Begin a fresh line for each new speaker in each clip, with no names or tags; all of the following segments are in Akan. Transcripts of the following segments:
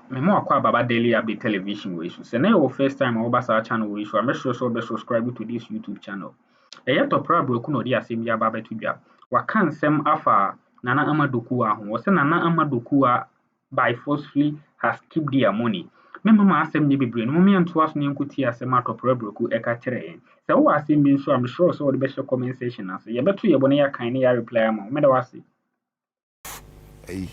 me mo akwa baba daily update television we so say na your first time over sa channel we so make sure so be subscribe to this YouTube channel. Eya to problem ku no di asem ya baba tudwa. Waka nsem afa Nana Dokuah ho. Wo say Nana Dokuah by forcefully has kept their money. Me mama asem ni bebre no me anto aso ne nkuti asem atopra broku eka kire yen. Say wo asem bi so am sure so wo de be share comment section ase. Ye beto ye bone ya kan ne ya reply am. Me da wase.
Hey.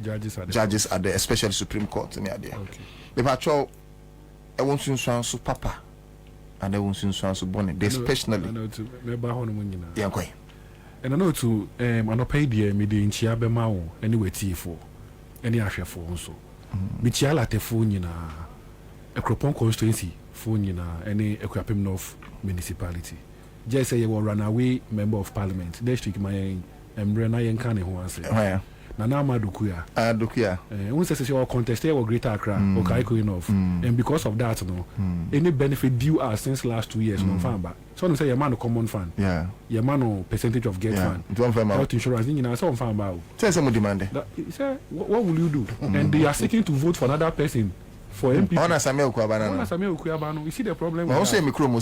Judges are there, especially Supreme Court in the idea.
Okay.
The patrol, I want to so papa, and I want to so bonnet. They especially.
I know to remember how many.
Yeah, okay.
And I know to I pay the in Chiabe Mao anyway T4 any Asha for also. Michiala te phone na Akroma constituency phone na any Equapim North municipality. Just say you will run away member of parliament. Next week my Brena Yankane who answer. Nana Dokuah.
Dokuah.
When says you contest or Greater Accra or Kaiko enough. And because of that, no, any benefit due us since last 2 years, no fan back. So say your man a common fund.
Yeah.
Your man percentage of get fund. Health insurance, you know, some fan back.
Tell someone demand.
What will you do? And they are seeking to vote for another person. For MP.
Honor Samuel
Kwabana. You see the problem.
I also Akroma.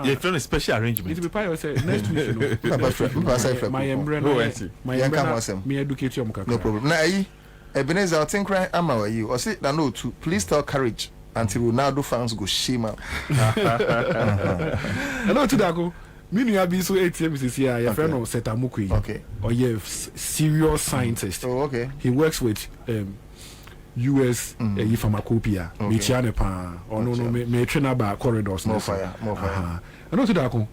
They found a special arrangement.
It will be part of next week. My umbrella. Me educate you.
No problem. Now, Ebenezer, I think right am I you. Or say that no to please tell courage until Ronaldo fans go shame out.
Hello to that go. Me no be so ATM is here. Your friend no Setamukui.
Okay.
Or you serious scientist.
Oh, okay.
He works with US pharmacopoeia. Me chiane pa. Or no me train about corridors.
More fire.
Hello to that go.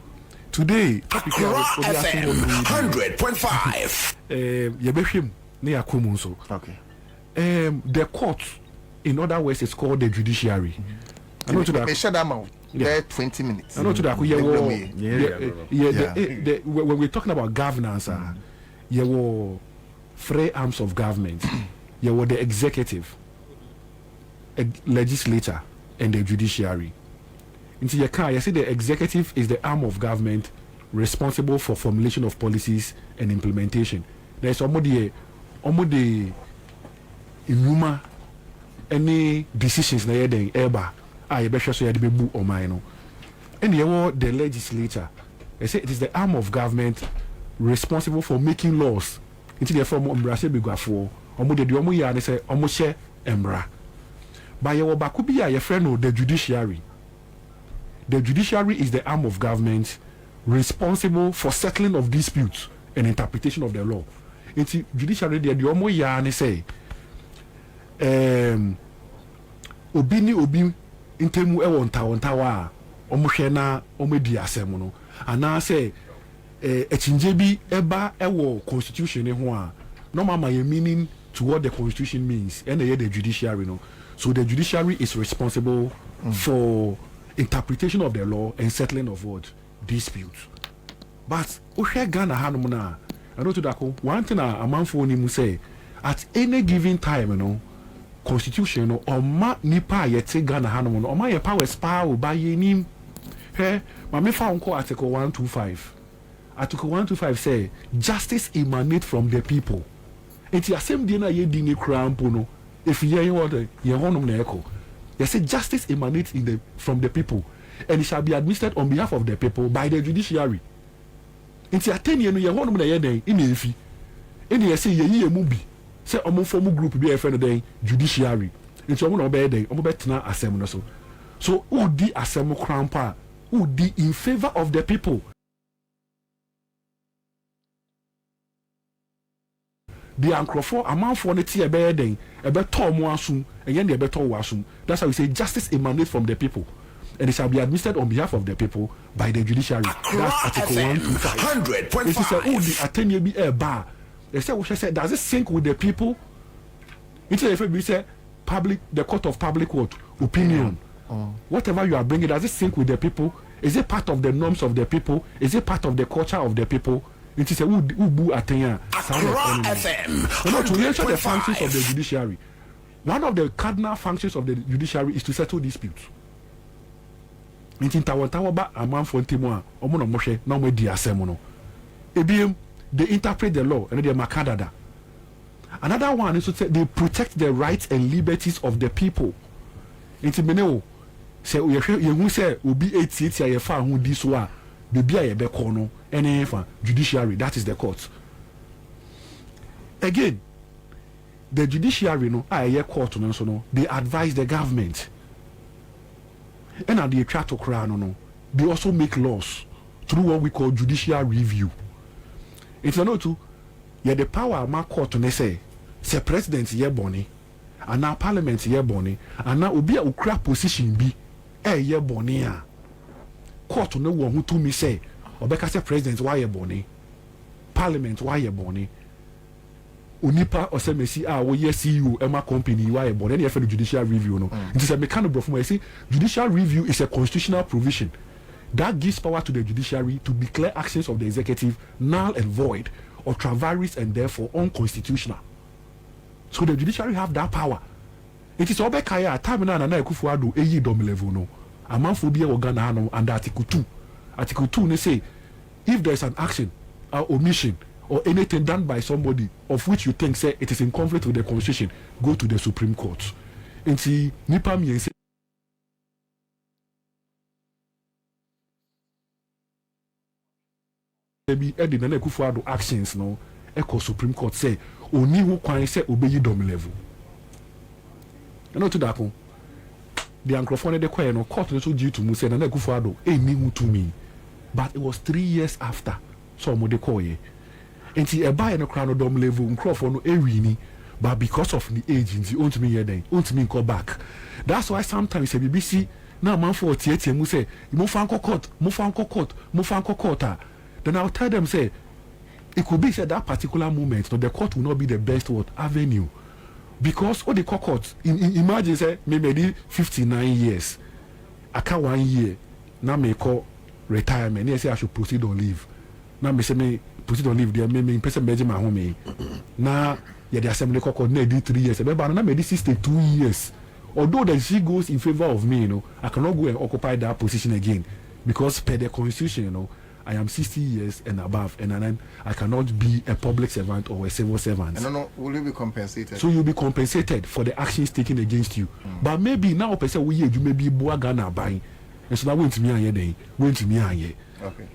Today,
FM 100.5.
Yebehim near Kumunso.
Okay.
The court, in other words, is called the judiciary. I know to that.
Shut that mouth. There 20 minutes.
I know to that. When we're talking about governance, there were three arms of government. There were the executive, legislature, and the judiciary. Into your car, you see the executive is the arm of government responsible for formulation of policies and implementation. There's somebody in any decisions na yeden eba you be sure so you be bu o man. And the legislature, they say it is the arm of government responsible for making laws. Into the form embrace be gwafo de omo ya ne say omo hye embra. But you baku bi your friend the judiciary. The judiciary is the arm of government responsible for settling of disputes and interpretation of the law. It's judiciary the omo ya ne say obi ni obi ntemu wontawa omo hwe na omo di asem no ana say echinje bi eba ewo constitution ne ho a no mama ye meaning to what the constitution means and the judiciary no. So the judiciary is responsible for interpretation of the law and settling of what disputes. But Ghana Hanumuna, I know to that one thing a man for him say at any given time, you know, constitution or ma nipa yet Ghana Hanumuna or my powers power by him. Hey, my found call Article 125. Article 125 say justice emanates from the people. It's the same dinner ye ding a crown puno. If you want ye honum na echo. They say justice emanates from the people and it shall be administered on behalf of the people by the judiciary. It's a 10 year no one in Ifi. And you say ye mubi. Say omo form group be a friend of the judiciary. It's omo obey day, omo betna assembly so. So who di assembly crown pa who di in favor of the people. The Akroma a man for the tea a bear day, a better more soon, and then the better wasum. That's how we say justice emanates from the people, and it shall be administered on behalf of the people by the judiciary. That's Article 125. It is a only a 10 year be a bar. They say, what I said, does it sync with the people? It's a we say public, the court of public what opinion. Whatever you are bringing, does it sync with the people? Is it part of the norms of the people? Is it part of the culture of the people? It is a ubu atenya. To ensure the functions of the judiciary. One of the cardinal functions of the judiciary is to settle disputes. Ba a man for Timoa, Omono Moshe, no me dia semono. Ebiem, they interpret the law and they makadada. Another one is to say they protect the rights and liberties of the people. Inti meneo say you say obi 88 ya fa hu di so a bebi a ye be ko no ene fa judiciary, that is the court. Again, the judiciary no a court no so no, they advise the government. And at the try to cry no, they also make laws through what we call judicial review. It's not to the power ma court no say president ye boni and now parliament ye boni and now obi a ukra position bi ye boni a court no one who to me say obeka say president why ye boni, parliament why ye boni, onipa osemesi a wo ye CEO ema company why ye boni, any for the judicial review no. It is a mechanical from I say judicial review is a constitutional provision that gives power to the judiciary to declare actions of the executive null and void, ultra-vires and therefore unconstitutional. So the judiciary have that power. It is obekaya time na Akufo-Addo eyi dom level no. Amanfo bi e Ghana no under Article 2. Article 2 they say if there is an action or omission or anything done by somebody of which you think say it is in conflict with the constitution, go to the Supreme Court. Nti nipa mi say be Eddie Nana Akufo-Addo actions no echo Supreme Court say oni hu kwan say obeyi dom level. No to that point. The Akroma de kwa no court no so due to mu say Nana Akufo-Addo eni hu to me. But it was 3 years after so mo de call ye. Enti e buy no kra no dom level Nkrofo no ewini, but because of the agency ontimi ye den ontimi call back. That's why sometimes a BBC na man for tie mu say mo fan court then I'll tell them say it could be said that particular moment no, the court will not be the best avenue, because all the court imagine say maybe 59 years I can't 1 year now me call retirement they say I should proceed on leave now me say me proceed on leave there me person measure my home now yeah the assembly court na did 3 years but now me 62 years, although that she goes in favor of me, you know, I cannot go and occupy that position again because per the constitution, you know, I am 60 years and above, and then I cannot be a public servant or a civil servant.
No, will you be compensated?
So you'll be compensated for the actions taken against you. But maybe now, person we you may be Boagana buying, and so that went to me and ye went to me and ye.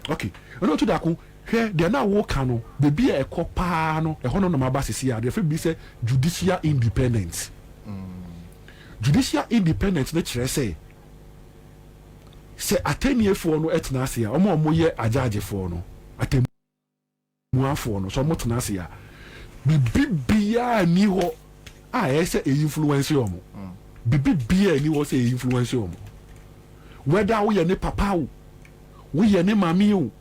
Okay. And not to that. Here they are now working. They be a copano, a honor no mabasi here. They be say judicial independence. Judicial independence. Let's say attenye for no etnasia. Omo ye ajaje for no. Atemua for no. So mo tenasia. Bibia ni ho. Say a influence omo. Bibia ni ho say influence omo. Whether we ye ne papa o, we ye ne mami o.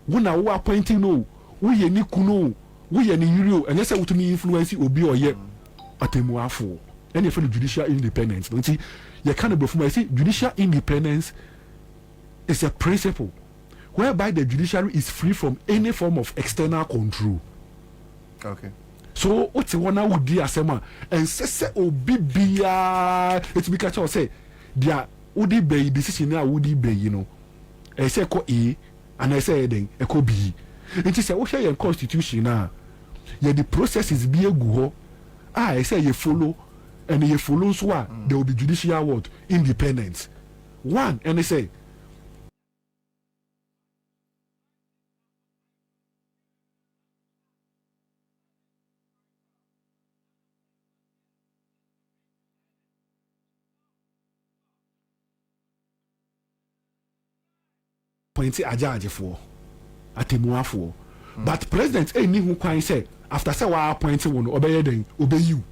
Wuna wo appointing no, we ye ni kuno, we ye ni yuri, and yes, I would me influence obi or ye atemuafo. Any for the judicial independence. Don't see, you can't be from I say judicial independence is a principle whereby the judiciary is free from any form of external control.
Okay.
So what's one I would do asema and say obi bia it's because I say dia udi be decision na udi be you know. I say ko e and I say then e ko bi. It is a wo share your constitution na ye the process is be egu I say you follow and you follow so there will be judicial word independence. One and they say appointed ajaje for atemuafo, but president any who kwan say after say wa appointed one obey den obey you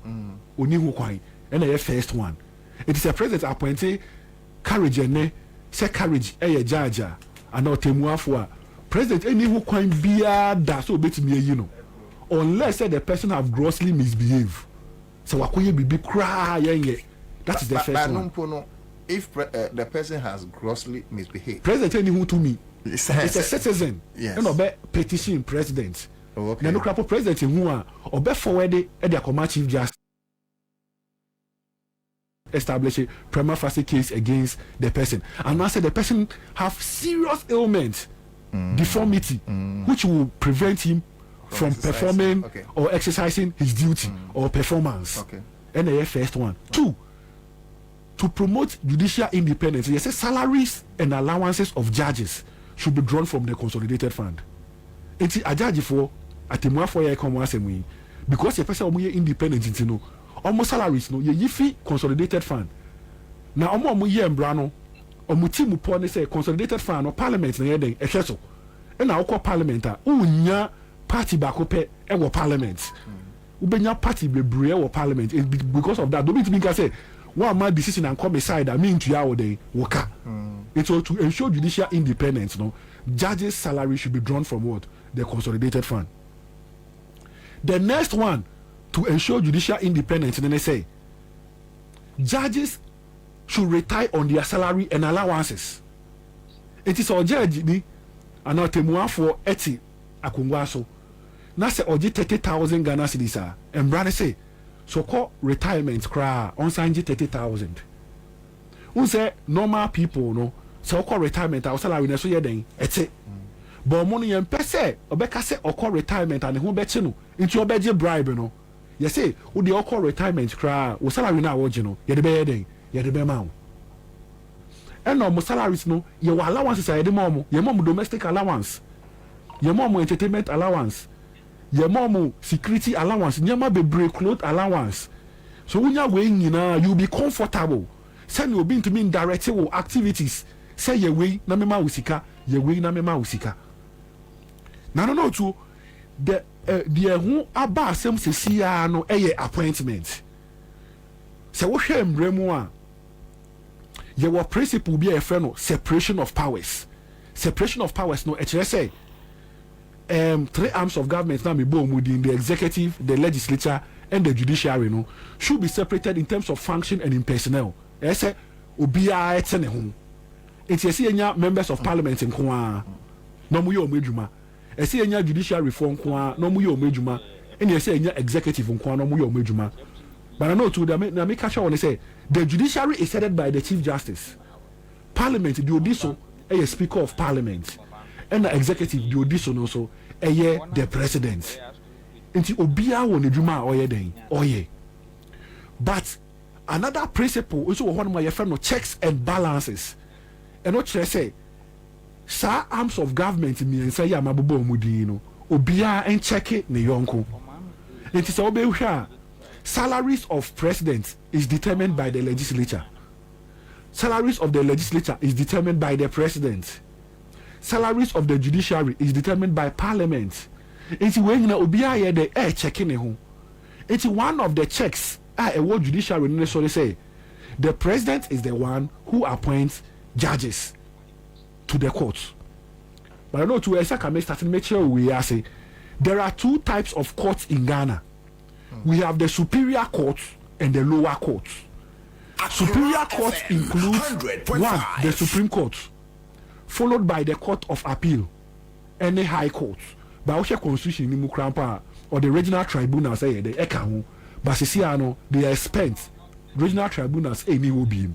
oni who kwan and the first one it is a president appointed carriage ne say carriage judge and atemuafo president any who kwan bia da so betimi you know unless say the person have grossly misbehaved so wakoye bibi cry yenye that is the first one.
If the person has grossly misbehaved,
president any who to me it's a citizen.
Yes.
And obe petition president.
Oh, okay.
Then no crap president who are obe forward the Akroma chief justice establish a prima facie case against the person. And now say the person have serious ailment, deformity, which will prevent him from performing or exercising his duty or performance.
Okay.
And the first one. 2, to promote judicial independence. Yes, salaries and allowances of judges should be drawn from the consolidated fund. It's a judge for at the more for year come once a week because the person who independent, you know, almost salaries no ye fee consolidated fund. Now almost year brano omuti mu po ne say consolidated fund or parliament na yeden ehweso. E na okọ parliament a unya party baako pe e wo parliament. Ubenya party bebre e wo parliament because of that. Don't be to say one man decision and come aside I mean to ya den woka. It's all to ensure judicial independence, no. Judges' salary should be drawn from what? The consolidated fund. The next one, to ensure judicial independence, then they say judges should retire on their salary and allowances. It is our judge ni anatemua for 80 akungwaso. Na se oji 30,000 Ghana cedis and brother say so called retirement cry on sanji 30,000. Who say normal people no so called retirement our salary na so ye den ete. But money and pese obeka say okọ retirement and who bet no into obeje bribe no. You say who the okọ retirement cry o salary na woje no ye de be den ye de be ma. And no salaries no ye allowances are de mom ye mom domestic allowance. Ye mom entertainment allowance. Ye mom security allowance, nyama be break cloth allowance. So when you are weighing you be comfortable. Send you be to mean directed activities. Say ye way na mema usika, ye way na mema usika. No to the who aba asem sesi ya no eye appointment. Se wo hwe mbremu a ye wo principle bi e frɛ no separation of powers. Separation of powers no e kire say 3 arms of government now in the executive, the legislature, and the judiciary no should be separated in terms of function and in personnel. I say obia etene ho. It's enya members of parliament in kwa no mu ye omedwuma. I say enya judiciary reform kwa no mu ye omedwuma. And you say enya executive kwa no mu ye omedwuma. But I know to na me catch on say the judiciary is headed by the chief justice. Parliament the odiso a speaker of parliament. And the executive the odiso no so the president. Nti obia won edwuma oye den oye. But another principle also one my friend no checks and balances. And what should I say? Sa arms of government mi say ya mabobo omudi no obia en check ne yonko. Nti so obe hwa salaries of president is determined by the legislature. Salaries of the legislature is determined by the president. Salaries of the judiciary is determined by parliament. It's when na obia ye the checking ho. It's one of the checks a what judiciary necessarily say. The president is the one who appoints judges to the courts. But I know to Esaka start to make sure we are say there are 2 types of courts in Ghana. We have the superior courts and the lower courts. Superior courts include 1, the Supreme Court, followed by the Court of Appeal and the High Court. But our constitution in Mukrampa or the regional tribunals say the Ekahu, but Sisiano they are spent. Regional tribunals any will be.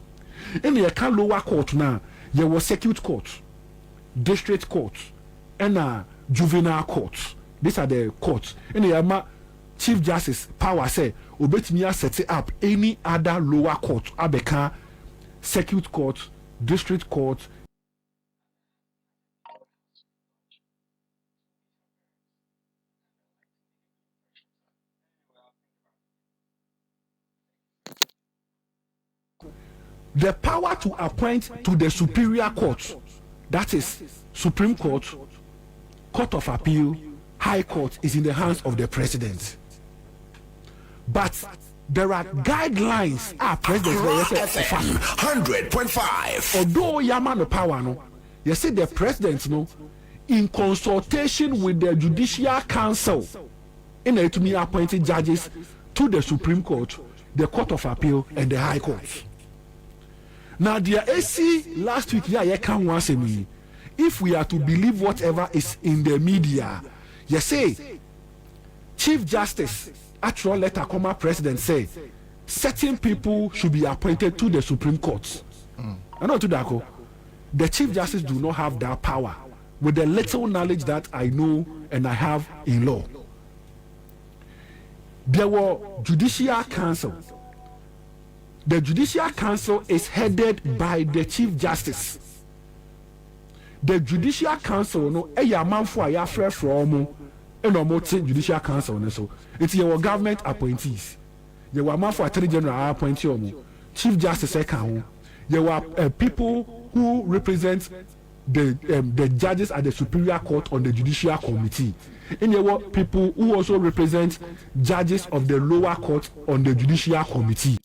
And the lower court now, there was circuit court, district court, and juvenile court. These are the courts. And the Chief Justice power say obetimi set up any other lower court abeka circuit court, district court. The power to appoint to the superior court, that is Supreme Court, Court of Appeal, High Court, is in the hands of the president. But there are guidelines president
100.5.
Although Yama no power no, you see the president no in consultation with the Judicial Council in order to be appointed judges to the Supreme Court, the Court of Appeal, and the High Court. Now the AC last week can once a me. If we are to believe whatever is in the media, you say Chief Justice actual letter Akroma president say certain people should be appointed to the Supreme Court. I know to Dako, the Chief Justice do not have that power with the little knowledge that I know and I have in law. there were Judicial Council. The Judicial Council is headed by the Chief Justice. The Judicial Council no manfo ya from Judicial Council so it's your government appointees. You were manfo Attorney General appointee Chief Justice account. You were people who represent the judges at the Superior Court on the Judicial Committee. And there were people who also represent judges of the lower court on the Judicial Committee.